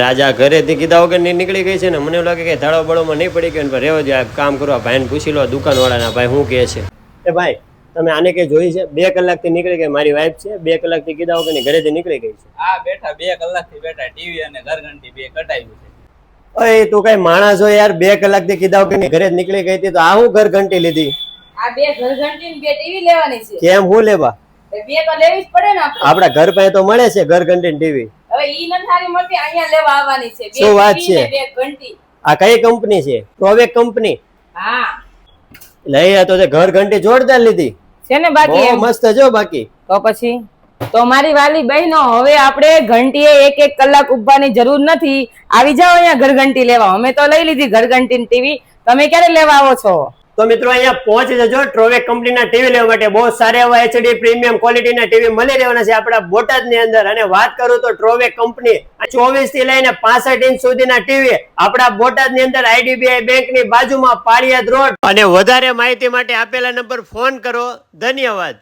રાજા ઘરેથી કીધા વગર નીકળી ગઈ છે ને, મને એવું લાગે કે ધાડો બળોમાં નહીં પડી ગયો ને રેવા દે, કામ કરવા ભાઈને પૂછી લો દુકાનવાળાના, ભાઈ શું કહે છે. એ ભાઈ તમે આને કે જોઈ છે? 2 કલાકથી નીકળી ગઈ મારી વાઈફ છે, 2 કલાકથી કીધા વગર ની ઘરેથી નીકળી ગઈ છે. હા બેઠા 2 કલાકથી બેઠા, ટીવી અને ઘરઘંટી 2 કટાવ્યું છે. ઓય તું કઈ માણસ હોય યાર, 2 કલાકથી કીધા વગર ની ઘરે જ નીકળી ગઈ હતી, તો આ હું ઘરઘંટી લીધી? આ 2 ઘરઘંટી ને 2 ટીવી લેવાની છે. કેમ હું લેવા? 2 તો લેવી જ પડે ને આપણે. આપડા ઘર પાસે તો મળે છે ઘરઘંટી ટીવી. હવે ઈ નથી સારી મળતી, અહીંયા લેવા આવવાની છે. 2 શું વાત ટીવી છે? ને 2 ઘંટી. આ કઈ કંપની છે? પ્રોવેક કંપની. હા લઈ તો ઘરઘંટી જોરદાર લીધી છે ને. બાકી બહુ મસ્ત જો. બાકી તો પછી તો મારી વાલી બહેનો, હવે આપણે ઘંટીએ 1 કલાક ઉભવાની જરૂર નથી. આવી જાઓ અહીંયા ઘરઘંટી લેવા. અમે તો લઈ લીધી ઘરઘંટી ની ટીવી, તમે ક્યારે લેવા આવો છો? તો મિત્રો અહીંયા પહોંચી જજો. ટ્રોવેક કંપનીના ટીવી લેવા માટે બહુ સારા એવા HD પ્રીમિયમ ક્વોલિટીના ટીવી મળી રહેવાના છે આપણા બોટાદની અંદર. અને વાત કરું તો ટ્રોવેક કંપની 24 થી લઈને 65 ઇંચ સુધીના ટીવી આપણા બોટાદની અંદર IDBI બેંકની બાજુમાં પાળિયાદ રોડ. અને વધારે માહિતી માટે આપેલા નંબર ફોન કરો. ધન્યવાદ.